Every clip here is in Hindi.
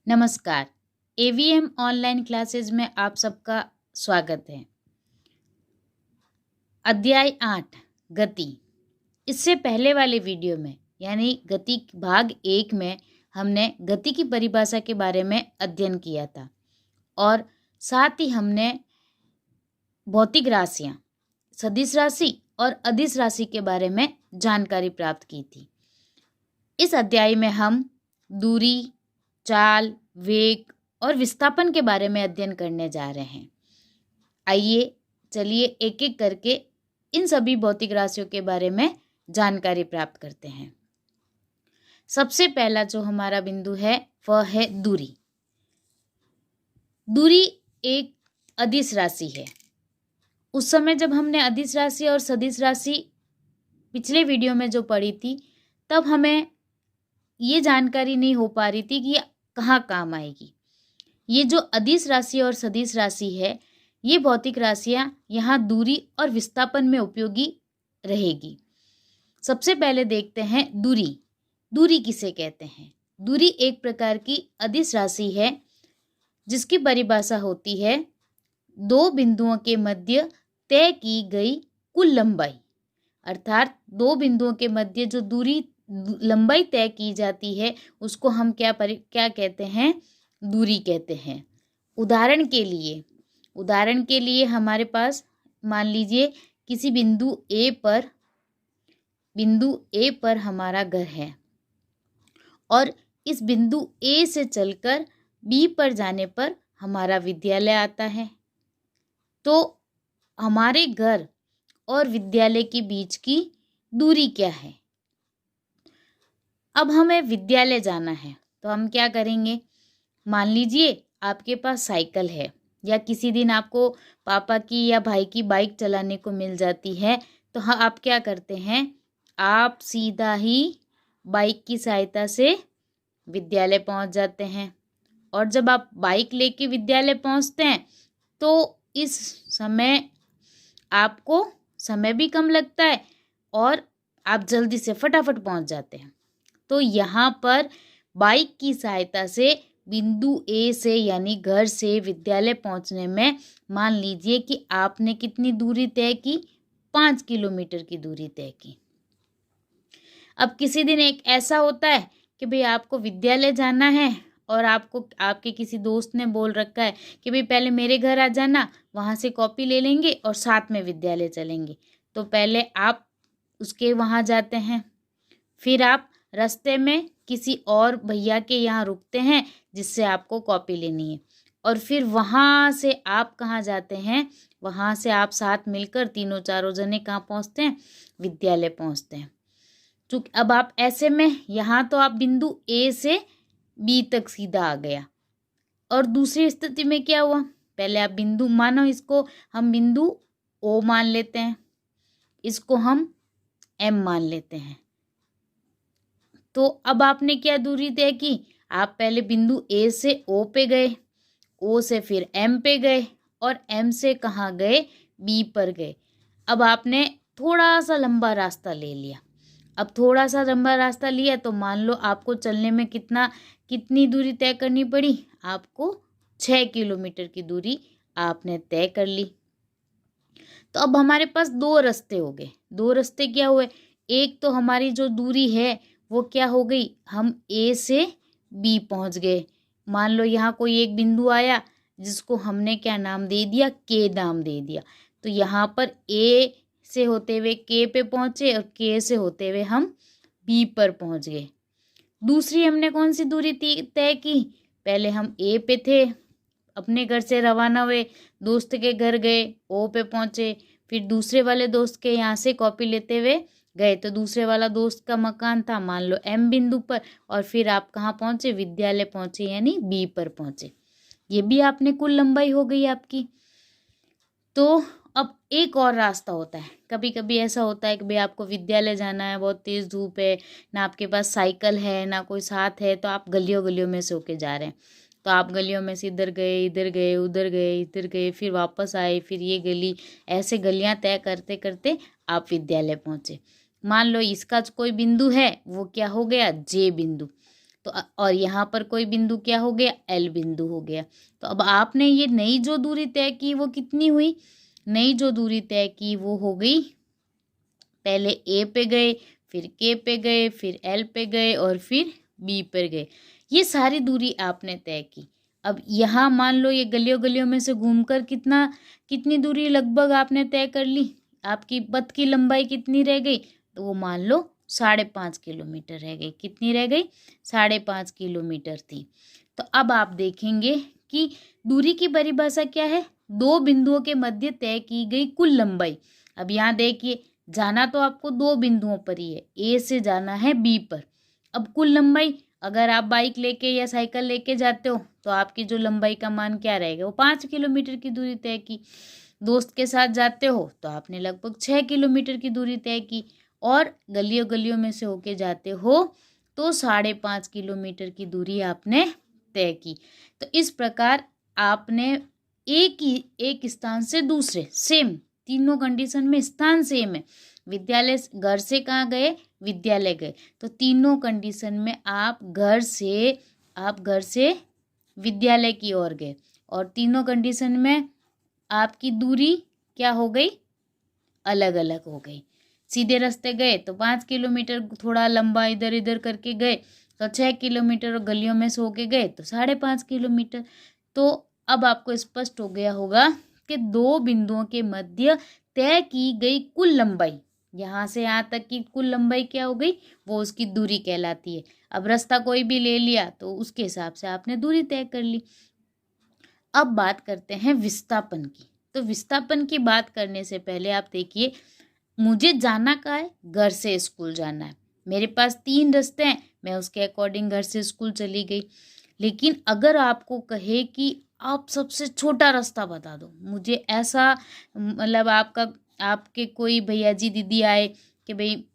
नमस्कार। एवीएम ऑनलाइन क्लासेज में आप सबका स्वागत है। अध्याय 8 गति। इससे पहले वाले वीडियो में यानी गति भाग 1 में हमने गति की परिभाषा के बारे में अध्ययन किया था और साथ ही हमने भौतिक राशियां, सदिश राशि और अदिश राशि के बारे में जानकारी प्राप्त की थी। इस अध्याय में हम दूरी, चाल, वेग और विस्थापन के बारे में अध्ययन करने जा रहे हैं। आइए चलिए एक एक करके इन सभी भौतिक राशियों के बारे में जानकारी प्राप्त करते हैं। सबसे पहला जो हमारा बिंदु है वह है दूरी। दूरी एक अदिश राशि है। उस समय जब हमने अदिश राशि और सदिश राशि पिछले वीडियो में जो पढ़ी थी, तब हमें ये जानकारी नहीं हो पा रही थी कि कहाँ काम आएगी। ये जो अदिश राशि और सदिश राशि है, ये भौतिक राशियाँ यहाँ दूरी और विस्थापन में उपयोगी रहेगी। सबसे पहले देखते हैं दूरी। दूरी किसे कहते हैं? दूरी एक प्रकार की अदिश राशि है जिसकी परिभाषा होती है दो बिंदुओं के मध्य तय की गई कुल लंबाई। अर्थात दो बिंदुओं के मध्य जो दूरी लंबाई तय की जाती है उसको हम क्या कहते हैं? दूरी कहते हैं। उदाहरण के लिए हमारे पास मान लीजिए किसी बिंदु ए पर हमारा घर है और इस बिंदु ए से चलकर बी पर जाने पर हमारा विद्यालय आता है। तो हमारे घर और विद्यालय के बीच की दूरी क्या है? अब हमें विद्यालय जाना है तो हम क्या करेंगे? मान लीजिए आपके पास साइकिल है या किसी दिन आपको पापा की या भाई की बाइक चलाने को मिल जाती है, तो हाँ आप क्या करते हैं? आप सीधा ही बाइक की सहायता से विद्यालय पहुंच जाते हैं। और जब आप बाइक लेके विद्यालय पहुंचते हैं तो इस समय आपको समय भी कम लगता है और आप जल्दी से फटाफट पहुंच जाते हैं। तो यहाँ पर बाइक की सहायता से बिंदु ए से यानी घर से विद्यालय पहुंचने में मान लीजिए कि आपने कितनी दूरी तय की? 5 किलोमीटर की दूरी तय की। अब किसी दिन एक ऐसा होता है कि भाई आपको विद्यालय जाना है और आपको आपके किसी दोस्त ने बोल रखा है कि भाई पहले मेरे घर आ जाना, वहाँ से कॉपी ले लेंगे और साथ में विद्यालय चलेंगे। तो पहले आप उसके वहाँ जाते हैं, फिर आप रास्ते में किसी और भैया के यहाँ रुकते हैं जिससे आपको कॉपी लेनी है और फिर वहाँ से आप कहाँ जाते हैं? वहाँ से आप साथ मिलकर तीनों चारों जने कहाँ पहुँचते हैं? विद्यालय पहुँचते हैं। चूँकि अब आप ऐसे में यहाँ तो आप बिंदु ए से बी तक सीधा आ गया। और दूसरी स्थिति में क्या हुआ? पहले आप बिंदु मानो, इसको हम बिंदु ओ मान लेते हैं, इसको हम एम मान लेते हैं। तो अब आपने क्या दूरी तय की? आप पहले बिंदु ए से ओ पे गए, ओ से फिर एम पे गए और एम से कहाँ गए? बी पर गए। अब आपने थोड़ा सा लंबा रास्ता ले लिया। अब थोड़ा सा लंबा रास्ता लिया तो मान लो आपको चलने में कितनी दूरी तय करनी पड़ी? आपको 6 किलोमीटर की दूरी आपने तय कर ली। तो अब हमारे पास दो रास्ते हो गए। दो रास्ते क्या हुए? एक तो हमारी जो दूरी है वो क्या हो गई? हम ए से बी पहुंच गए। मान लो यहाँ कोई एक बिंदु आया जिसको हमने क्या नाम दे दिया? के नाम दे दिया। तो यहाँ पर ए से होते हुए के पे पहुंचे और के से होते हुए हम बी पर पहुंच गए। दूसरी हमने कौन सी दूरी तय की? पहले हम ए पे थे, अपने घर से रवाना हुए, दोस्त के घर गए, ओ पे पहुंचे, फिर दूसरे वाले दोस्त के यहाँ से कॉपी लेते हुए गए तो दूसरे वाला दोस्त का मकान था मान लो एम बिंदु पर और फिर आप कहाँ पहुँचे? विद्यालय पहुँचे यानी बी पर पहुँचे। ये भी आपने कुल लंबाई हो गई आपकी। तो अब एक और रास्ता होता है। कभी कभी ऐसा होता है कि भाई आपको विद्यालय जाना है, बहुत तेज़ धूप है, ना आपके पास साइकिल है ना कोई साथ है, तो आप गलियों में से होके जा रहे हैं। तो आप गलियों में से इधर गए, इधर गए, उधर गए, इधर गए, फिर वापस आए, फिर ये गली, ऐसे गलियां तय करते करते आप विद्यालय पहुँचे। मान लो इसका कोई बिंदु है, वो क्या हो गया? जे बिंदु। तो और यहाँ पर कोई बिंदु क्या हो गया, एल बिंदु हो गया। तो अब आपने ये नई जो दूरी तय की वो कितनी हुई, नई जो दूरी तय की वो हो गई, पहले ए पे गए, फिर के पे गए, फिर एल पे गए और फिर बी पर गए। ये सारी दूरी आपने तय की। अब यहाँ मान लो ये गलियों गलियों में से घूमकर कितनी दूरी लगभग आपने तय कर ली, आपकी पथ की लंबाई कितनी रह गई, तो वो मान लो 5.5 किलोमीटर रह गई। कितनी रह गई, 5.5 किलोमीटर थी। तो अब आप देखेंगे कि दूरी की परिभाषा क्या है, दो बिंदुओं के मध्य तय की गई कुल लंबाई। अब यहाँ देखिए, जाना तो आपको दो बिंदुओं पर ही है, ए से जाना है बी पर। अब कुल लंबाई, अगर आप बाइक लेके या साइकिल लेके जाते हो तो आपकी जो लंबाई का मान क्या रहेगा, वो 5 किलोमीटर की दूरी तय की। दोस्त के साथ जाते हो तो आपने लगभग 6 किलोमीटर की दूरी तय की, और गलियों गलियों में से होके जाते हो तो 5.5 किलोमीटर की दूरी आपने तय की। तो इस प्रकार आपने एक स्थान से दूसरे, सेम तीनों कंडीशन में स्थान सेम है, विद्यालय घर से कहाँ गए, विद्यालय गए, तो तीनों कंडीशन में आप घर से विद्यालय की ओर गए, और तीनों कंडीशन में आपकी दूरी क्या हो गई, अलग अलग हो गई। सीधे रास्ते गए तो 5 किलोमीटर, थोड़ा लंबा इधर इधर करके गए तो 6 किलोमीटर, और गलियों में से होके गए तो 5.5 किलोमीटर। तो अब आपको स्पष्ट हो गया होगा कि दो बिंदुओं के मध्य तय की गई कुल लंबाई, यहाँ से यहाँ तक की कुल लंबाई क्या हो गई, वो उसकी दूरी कहलाती है। अब रास्ता कोई भी ले लिया तो उसके हिसाब से आपने दूरी तय कर ली। अब बात करते हैं विस्थापन की। तो विस्थापन की बात करने से पहले आप देखिए, मुझे जाना कहाँ है, घर से स्कूल जाना है, मेरे पास 3 रास्ते हैं, मैं उसके अकॉर्डिंग घर से स्कूल चली गई। लेकिन अगर आपको कहे कि आप सबसे छोटा रास्ता बता दो, मुझे ऐसा, मतलब आपके कोई भैया जी दीदी आए कि भाई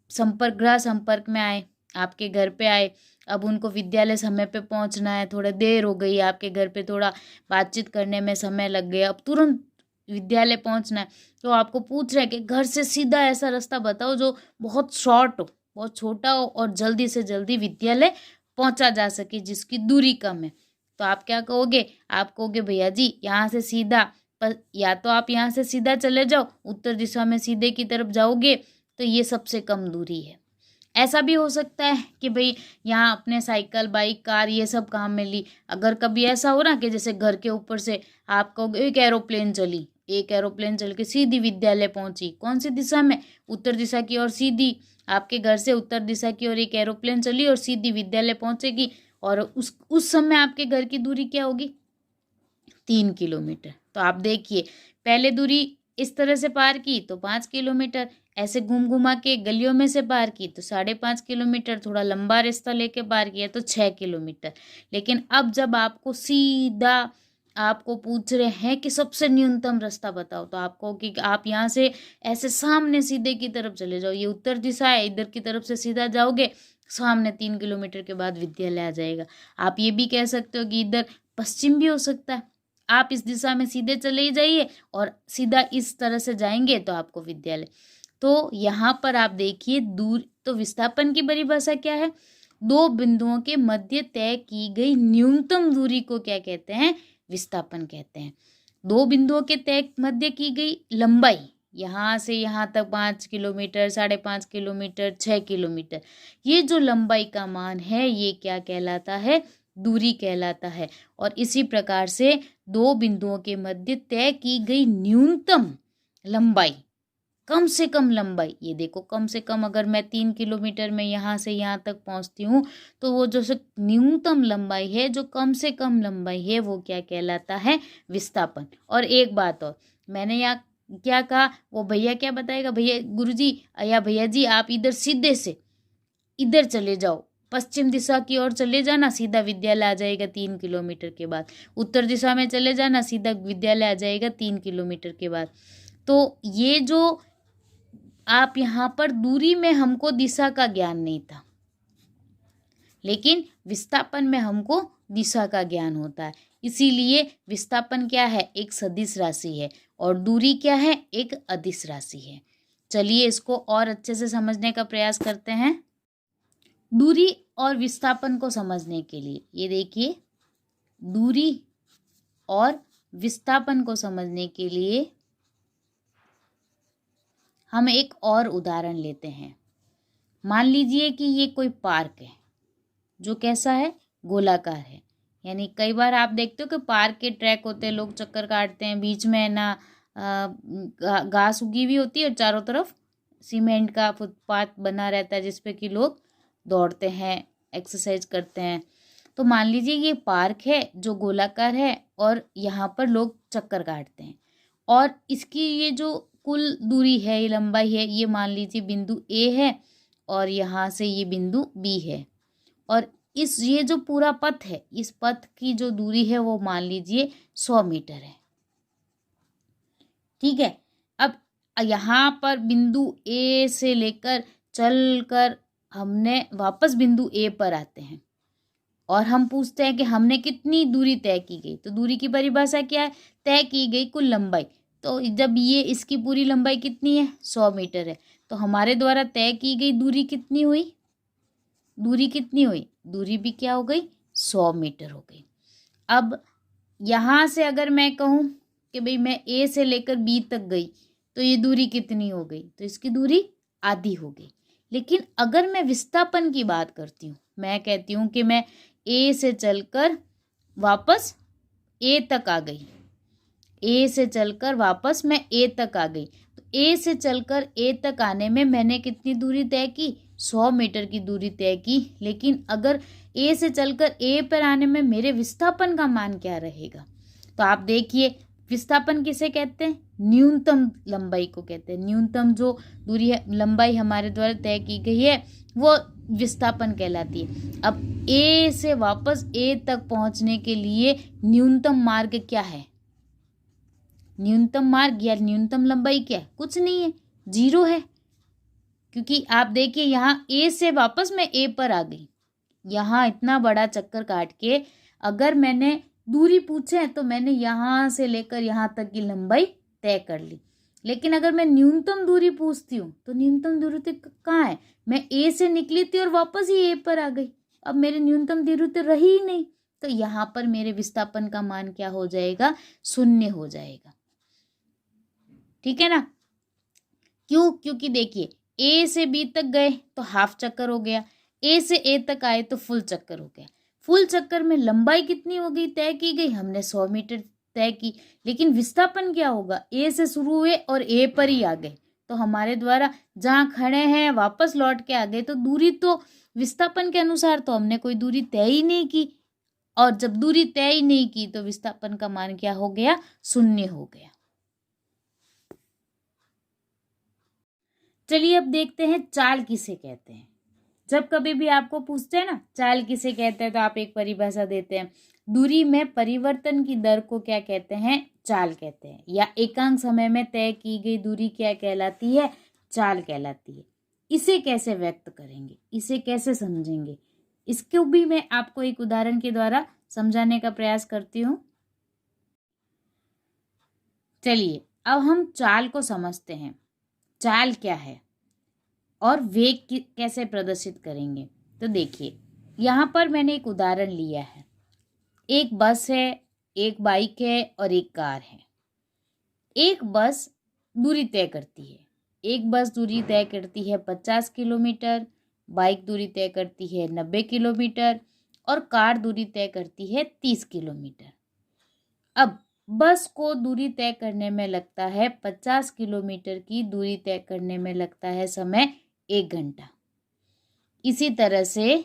गृह संपर्क में आए, आपके घर पे आए, अब उनको विद्यालय समय पे पहुंचना है, थोड़ा देर हो गई आपके घर पे, थोड़ा बातचीत करने में समय लग गया, अब तुरंत विद्यालय पहुंचना है, तो आपको पूछ रहे हैं कि घर से सीधा ऐसा रास्ता बताओ जो बहुत शॉर्ट हो, बहुत छोटा हो और जल्दी से जल्दी विद्यालय पहुंचा जा सके, जिसकी दूरी कम है। तो आप क्या कहोगे, आप कहोगे भैया जी यहाँ से सीधा, पर या तो आप यहाँ से सीधा चले जाओ, उत्तर दिशा में सीधे की तरफ जाओगे तो ये सबसे कम दूरी है। ऐसा भी हो सकता है कि भाई यहाँ अपने साइकिल बाइक कार ये सब काम में ली, अगर कभी ऐसा हो ना कि जैसे घर के ऊपर से आप कहोगे एक एरोप्लेन चल के सीधी विद्यालय पहुंची, कौन सी दिशा में, उत्तर दिशा की ओर सीधी, आपके घर से उत्तर दिशा की ओर एक एरोप्लेन चली और सीधी विद्यालय पहुंचेगी, और उस समय आपके घर की दूरी क्या होगी, 3 किलोमीटर। तो आप देखिए, पहले दूरी इस तरह से पार की तो 5 किलोमीटर, ऐसे घूम घुमा के गलियों में से पार की तो 5.5 किलोमीटर, थोड़ा लंबा रास्ता लेके पार किया तो 6 किलोमीटर। लेकिन अब जब आपको पूछ रहे हैं कि सबसे न्यूनतम रास्ता बताओ, तो आपको कि आप यहाँ से ऐसे सामने सीधे की तरफ चले जाओ, ये उत्तर दिशा है, इधर की तरफ से सीधा जाओगे, सामने 3 किलोमीटर के बाद विद्यालय आ जाएगा। आप ये भी कह सकते हो कि इधर पश्चिम भी हो सकता है, आप इस दिशा में सीधे चले ही जाइए और सीधा इस तरह से जाएंगे तो आपको विद्यालय। तो यहाँ पर आप देखिए दूर, तो विस्थापन की परिभाषा क्या है, दो बिंदुओं के मध्य तय की गई न्यूनतम दूरी को क्या कहते हैं, विस्थापन कहते हैं। दो बिंदुओं के तय मध्य की गई लंबाई, यहाँ से यहाँ तक 5 किलोमीटर, 5.5 किलोमीटर, 6 किलोमीटर, ये जो लंबाई का मान है ये क्या कहलाता है, दूरी कहलाता है। और इसी प्रकार से दो बिंदुओं के मध्य तय की गई न्यूनतम लंबाई, कम से कम लंबाई, ये देखो कम से कम, अगर मैं 3 किलोमीटर में यहाँ से यहाँ तक पहुँचती हूँ तो वो जो न्यूनतम लंबाई है, जो कम से कम लंबाई है, वो क्या कहलाता है, विस्थापन। और एक बात और, मैंने यहाँ क्या कहा, वो भैया क्या बताएगा, भैया गुरुजी या भैया जी आप इधर सीधे से इधर चले जाओ, पश्चिम दिशा की ओर चले जाना, सीधा विद्यालय आ जाएगा 3 किलोमीटर के बाद, उत्तर दिशा में चले जाना, सीधा विद्यालय आ जाएगा 3 किलोमीटर के बाद। तो ये जो आप यहाँ पर दूरी में हमको दिशा का ज्ञान नहीं था, लेकिन विस्थापन में हमको दिशा का ज्ञान होता है। इसीलिए विस्थापन क्या है, एक सदिश राशि है, और दूरी क्या है, एक अदिश राशि है। चलिए इसको और अच्छे से समझने का प्रयास करते हैं। दूरी और विस्थापन को समझने के लिए, ये देखिए, दूरी और विस्थापन को समझने के लिए हम एक और उदाहरण लेते हैं। मान लीजिए कि ये कोई पार्क है जो कैसा है, गोलाकार है। यानी कई बार आप देखते हो कि पार्क के ट्रैक होते हैं, लोग चक्कर काटते हैं, बीच में ना घास उगी हुई होती है और चारों तरफ सीमेंट का फुटपाथ बना रहता है जिस पे कि लोग दौड़ते हैं, एक्सरसाइज करते हैं। तो मान लीजिए ये पार्क है जो गोलाकार है और यहाँ पर लोग चक्कर काटते हैं, और इसकी ये जो कुल दूरी है, ये लंबाई है, ये मान लीजिए बिंदु ए है और यहाँ से ये बिंदु बी है, और ये जो पूरा पथ है, इस पथ की जो दूरी है वो मान लीजिए 100 मीटर है। ठीक है। अब यहाँ पर बिंदु ए से लेकर चलकर हमने वापस बिंदु ए पर आते हैं और हम पूछते हैं कि हमने कितनी दूरी तय की गई। तो दूरी की परिभाषा क्या है, तय की गई कुल लंबाई। तो जब ये इसकी पूरी लंबाई कितनी है, 100 मीटर है, तो हमारे द्वारा तय की गई दूरी कितनी हुई, दूरी कितनी हुई, दूरी भी क्या हो गई, 100 मीटर हो गई। अब यहाँ से अगर मैं कहूँ कि भाई मैं ए से लेकर बी तक गई तो ये दूरी कितनी हो गई, तो इसकी दूरी आधी हो गई। लेकिन अगर मैं विस्थापन की बात करती हूँ, मैं कहती हूँ कि मैं ए से चलकर वापस ए तक आ गई, ए से चलकर वापस मैं ए तक आ गई, तो ए से चलकर ए तक आने में मैंने कितनी दूरी तय की, 100 मीटर की दूरी तय की। लेकिन अगर ए से चलकर ए पर आने में मेरे विस्थापन का मान क्या रहेगा, तो आप देखिए, विस्थापन किसे कहते हैं, न्यूनतम लंबाई को कहते हैं। न्यूनतम जो दूरी है, लंबाई हमारे द्वारा तय की गई है, वो विस्थापन कहलाती है। अब ए से वापस ए तक पहुंचने के लिए न्यूनतम मार्ग क्या है, न्यूनतम मार्ग या न्यूनतम लंबाई क्या है, कुछ नहीं है, 0 है। क्योंकि आप देखिए यहाँ ए से वापस मैं ए पर आ गई, यहाँ इतना बड़ा चक्कर काट के अगर मैंने दूरी पूछे तो मैंने यहाँ से लेकर यहाँ तक की लंबाई तय कर ली। लेकिन अगर मैं न्यूनतम दूरी पूछती हूँ तो न्यूनतम दूरी तो कहाँ है, मैं ए से निकली थी और वापस ही ए पर आ गई, अब मेरे न्यूनतम दूरी तो रही ही नहीं। तो यहाँ पर मेरे विस्थापन का मान क्या हो जाएगा, 0 हो जाएगा। ठीक है ना। क्यों, क्योंकि देखिए ए से बी तक गए तो हाफ चक्कर हो गया, ए से ए तक आए तो फुल चक्कर हो गया। फुल चक्कर में लंबाई कितनी हो गई, तय की गई, हमने 100 मीटर तय की। लेकिन विस्थापन क्या होगा, ए से शुरू हुए और ए पर ही आ गए, तो हमारे द्वारा जहाँ खड़े हैं वापस लौट के आ गए, तो दूरी तो विस्थापन के अनुसार तो हमने कोई दूरी तय ही नहीं की, और जब दूरी तय ही नहीं की तो विस्थापन का मान क्या हो गया, 0 हो गया। चलिए अब देखते हैं चाल किसे कहते हैं। जब कभी भी आपको पूछते हैं ना चाल किसे कहते हैं, तो आप एक परिभाषा देते हैं, दूरी में परिवर्तन की दर को क्या कहते हैं, चाल कहते हैं। या एकांक समय में तय की गई दूरी क्या कहलाती है, चाल कहलाती है। इसे कैसे व्यक्त करेंगे, इसे कैसे समझेंगे, इसको भी मैं आपको एक उदाहरण के द्वारा समझाने का प्रयास करती हूँ। चलिए अब हम चाल को समझते हैं, चाल क्या है और वेग कैसे प्रदर्शित करेंगे। तो देखिए यहाँ पर मैंने एक उदाहरण लिया है, एक बस है, एक बाइक है और एक कार है। एक बस दूरी तय करती है, एक बस दूरी तय करती है 50 किलोमीटर, बाइक दूरी तय करती है 90 किलोमीटर और कार दूरी तय करती है 30 किलोमीटर। अब बस को दूरी तय करने में लगता है 50 किलोमीटर की दूरी तय करने में लगता है समय 1 घंटा। इसी तरह से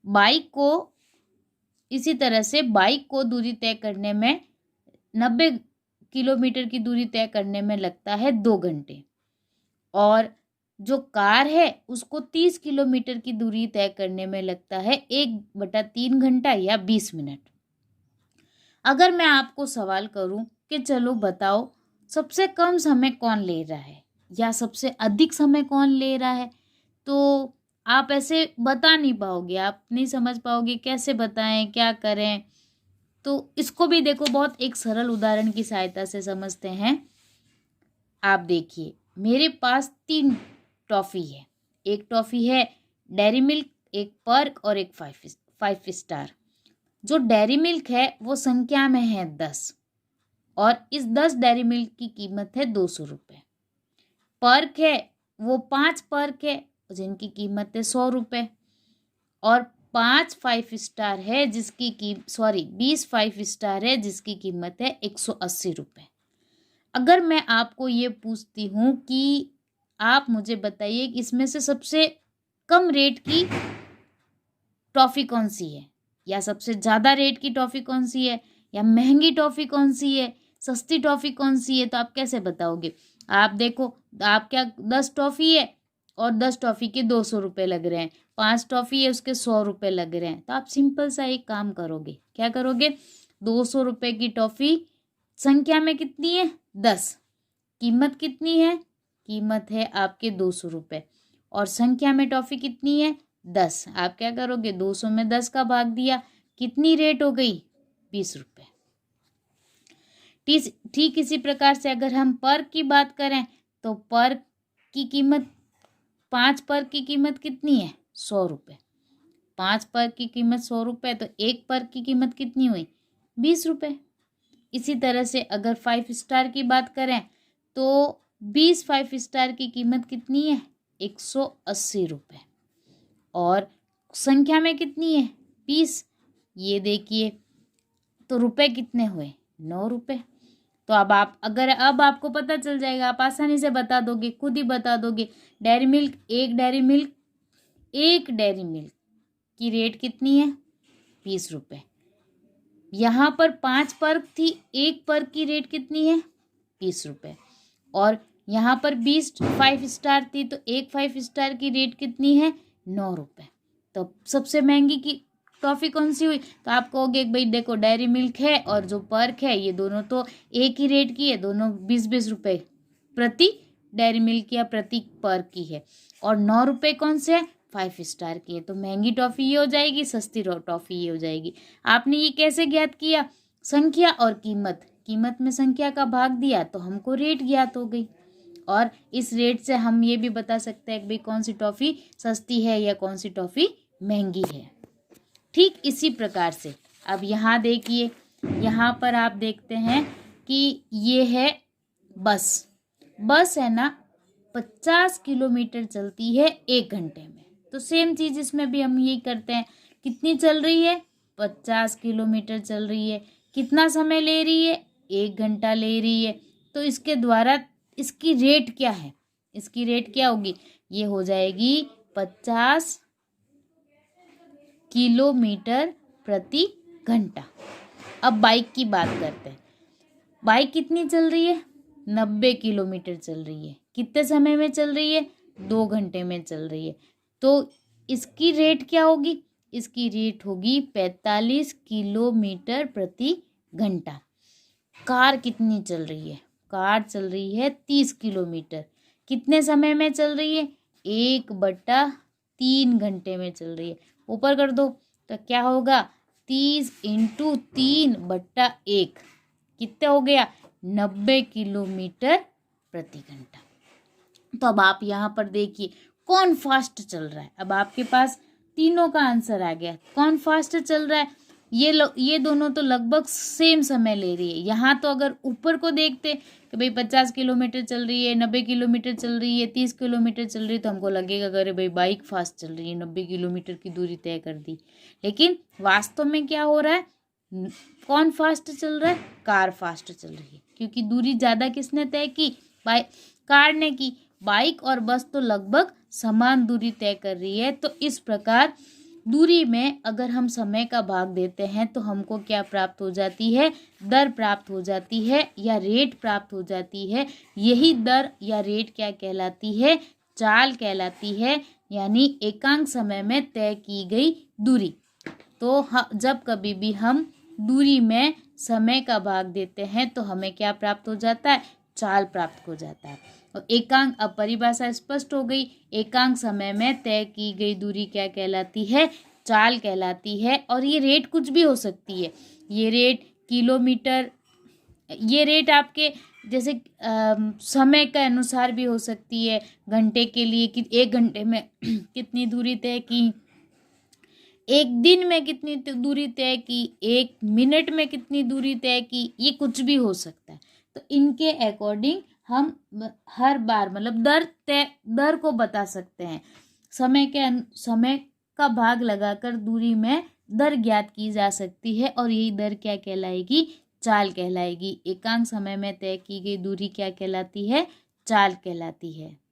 बाइक को दूरी तय करने में 90 किलोमीटर की दूरी तय करने में लगता है 2 घंटे, और जो कार है उसको 30 किलोमीटर की दूरी तय करने में लगता है 1/3 घंटा या 20 मिनट। अगर मैं आपको सवाल करूं कि चलो बताओ सबसे कम समय कौन ले रहा है या सबसे अधिक समय कौन ले रहा है, तो आप ऐसे बता नहीं पाओगे, आप नहीं समझ पाओगे कैसे बताएं, क्या करें। तो इसको भी देखो बहुत एक सरल उदाहरण की सहायता से समझते हैं। आप देखिए मेरे पास 3 टॉफ़ी है, एक टॉफ़ी है डेयरी मिल्क, एक पर्क और एक 5 स्टार। जो डेयरी मिल्क है वो संख्या में है 10 और इस 10 डेयरी मिल्क की कीमत है 200 रुपये। पर्क है वो 5 पर्क है जिनकी कीमत है 100 रुपये और 5 स्टार है जिसकी 20 5 स्टार है जिसकी कीमत है 180 रुपये। अगर मैं आपको ये पूछती हूँ कि आप मुझे बताइए कि इसमें से सबसे कम रेट की टॉफ़ी कौन सी है, या सबसे ज़्यादा रेट की टॉफ़ी कौन सी है, या महंगी टॉफ़ी कौन सी है, सस्ती टॉफ़ी कौन सी है, तो आप कैसे बताओगे? आप देखो, आप क्या 10 टॉफ़ी है और 10 टॉफ़ी के 200 रुपये लग रहे हैं, 5 टॉफ़ी है उसके 100 रुपये लग रहे हैं, तो आप सिंपल सा एक काम करोगे, क्या करोगे? 200 रुपये की टॉफ़ी संख्या में कितनी है? 10। कीमत कितनी है? कीमत है आपके 200 रुपये और संख्या में टॉफ़ी कितनी है? 10। आप क्या करोगे? 200 में 10 का भाग दिया, कितनी रेट हो गई? 20 रुपये। ठीक इसी प्रकार से अगर हम पर्क की बात करें तो पर्क की कीमत 5 पर्क की कीमत कितनी है? 100 रुपये। 5 पर्क की कीमत 100 रुपये तो एक पर्क की कीमत कितनी हुई? 20 रुपये। इसी तरह से अगर 5 स्टार की बात करें तो 20 5 स्टार की कीमत कितनी है? 180 रुपये और संख्या में कितनी है? 20। ये देखिए तो रुपए कितने हुए? 9 रुपये। तो अब आपको पता चल जाएगा, आप आसानी से बता दोगे, खुद ही बता दोगे। एक डेयरी मिल्क की रेट कितनी है? 20 रुपये। यहाँ पर 5 पर्क थी, एक पर्क की रेट कितनी है? 20 रुपये। और यहाँ पर 20 5 स्टार थी तो एक 5 स्टार की रेट कितनी है? 9 रुपये। तो सबसे महंगी की टॉफ़ी कौन सी हुई? तो आप कहोगे भाई देखो, डेयरी मिल्क है और जो पर्क है ये दोनों तो एक ही रेट की है, दोनों 20 रुपये प्रति डेयरी मिल्क या प्रति पर्क की है और 9 रुपये कौन से है? 5 स्टार की है। तो महंगी टॉफ़ी ये हो जाएगी, सस्ती टॉफ़ी ये हो जाएगी। आपने ये कैसे ज्ञात किया? संख्या और कीमत में संख्या का भाग दिया तो हमको रेट ज्ञात हो गई और इस रेट से हम ये भी बता सकते हैं कि भाई कौन सी टॉफ़ी सस्ती है या कौन सी टॉफ़ी महंगी है। ठीक इसी प्रकार से अब यहाँ देखिए, यहाँ पर आप देखते हैं कि ये है बस है ना, 50 किलोमीटर चलती है 1 घंटे में। तो सेम चीज़ इसमें भी हम यही करते हैं। कितनी चल रही है? 50 किलोमीटर चल रही है। कितना समय ले रही है? 1 घंटा ले रही है। तो इसके द्वारा इसकी रेट क्या है? इसकी रेट क्या होगी? ये हो जाएगी 50 किलोमीटर प्रति घंटा। अब बाइक की बात करते हैं। बाइक कितनी चल रही है? 90 किलोमीटर चल रही है। कितने समय में चल रही है? 2 घंटे में चल रही है। तो इसकी रेट क्या होगी? इसकी रेट होगी 45 किलोमीटर प्रति घंटा। कार कितनी चल रही है? कार चल रही है 30 किलोमीटर। कितने समय में चल रही है? 1/3 घंटे में चल रही है। ऊपर कर दो तो क्या होगा? 30 × 3/1 कितने हो गया? 90 किलोमीटर प्रति घंटा। तो अब आप यहाँ पर देखिए कौन फास्ट चल रहा है। अब आपके पास तीनों का आंसर आ गया। कौन फास्ट चल रहा है? ये दोनों तो लगभग सेम समय ले रही है। यहाँ तो अगर ऊपर को देखते कि भाई 50 किलोमीटर चल रही है, 90 किलोमीटर चल रही है, 30 किलोमीटर चल रही है, तो हमको लगेगा अरे भाई बाइक फास्ट चल रही है, 90 किलोमीटर की दूरी तय कर दी। लेकिन वास्तव में क्या हो रहा है? कौन फास्ट चल रहा है? कार फास्ट चल रही है, क्योंकि दूरी ज़्यादा किसने तय की? कार ने की। बाइक और बस तो लगभग समान दूरी तय कर रही है। तो इस प्रकार दूरी में अगर हम समय का भाग देते हैं तो हमको क्या प्राप्त हो जाती है? दर प्राप्त हो जाती है या रेट प्राप्त हो जाती है। यही दर या रेट क्या कहलाती है? चाल कहलाती है, यानी एकांक समय में तय की गई दूरी। तो जब कभी भी हम दूरी में समय का भाग देते हैं तो हमें क्या प्राप्त हो जाता है? चाल प्राप्त हो जाता है। और एकांक, अब परिभाषा स्पष्ट हो गई। एकांक समय में तय की गई दूरी क्या कहलाती है? चाल कहलाती है। और ये रेट कुछ भी हो सकती है। ये रेट किलोमीटर, ये रेट आपके जैसे समय के अनुसार भी हो सकती है, घंटे के लिए कि 1 घंटे में कितनी दूरी तय की, 1 दिन में कितनी दूरी तय की, 1 मिनट में कितनी दूरी तय की, ये कुछ भी हो सकता है। तो इनके अकॉर्डिंग हम हर बार मतलब दर को बता सकते हैं। समय का भाग लगाकर दूरी में दर ज्ञात की जा सकती है और यही दर क्या कहलाएगी? चाल कहलाएगी। एकांक समय में तय की गई दूरी क्या कहलाती है? चाल कहलाती है।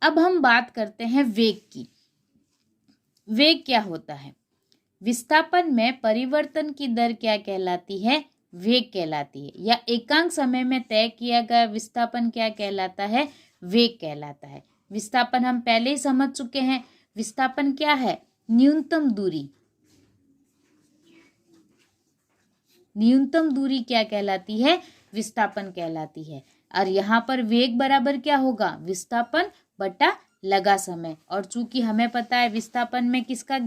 अब हम बात करते हैं वेग की। वेग क्या होता है? विस्थापन में परिवर्तन की दर क्या कहलाती है? वेग कहलाती है। या एकांक समय में तय किया गया विस्थापन क्या कहलाता है? वेग कहलाता है। विस्थापन हम पहले ही समझ चुके हैं। विस्थापन क्या है? न्यूनतम दूरी। न्यूनतम दूरी क्या कहलाती है? विस्थापन कहलाती है। और यहाँ पर वेग बराबर क्या होगा? विस्थापन बटा लगा समय। और चूंकि हमें पता है विस्थापन में किसका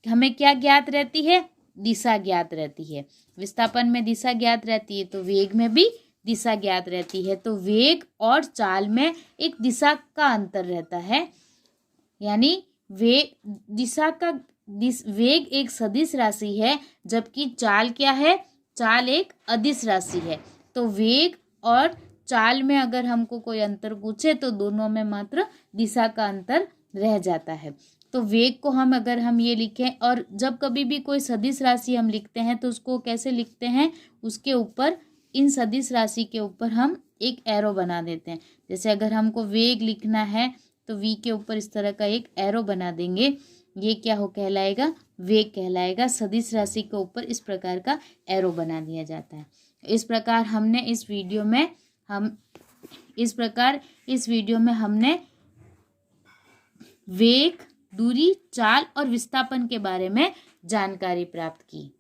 हमें क्या ज्ञात रहती है? दिशा ज्ञात रहती है। विस्थापन में दिशा ज्ञात रहती है तो वेग में भी दिशा ज्ञात रहती है। तो वेग और चाल में एक दिशा का अंतर रहता है। यानी वेग एक सदिश राशि है, जबकि चाल क्या है? चाल एक अदिश राशि है। तो वेग और चाल में अगर हमको कोई अंतर पूछे तो दोनों में मात्र दिशा का अंतर रह जाता है। तो वेग को अगर हम ये लिखें, और जब कभी भी कोई सदिश राशि हम लिखते हैं तो उसको कैसे लिखते हैं? उसके ऊपर, इन सदिश राशि के ऊपर हम एक एरो बना देते हैं। जैसे अगर हमको वेग लिखना है तो वी के ऊपर इस तरह का एक एरो बना देंगे। ये क्या कहलाएगा? वेग कहलाएगा। सदिश राशि के ऊपर इस प्रकार का एरो बना दिया जाता है। इस प्रकार इस वीडियो में हमने वेग, दूरी, चाल और विस्थापन के बारे में जानकारी प्राप्त की।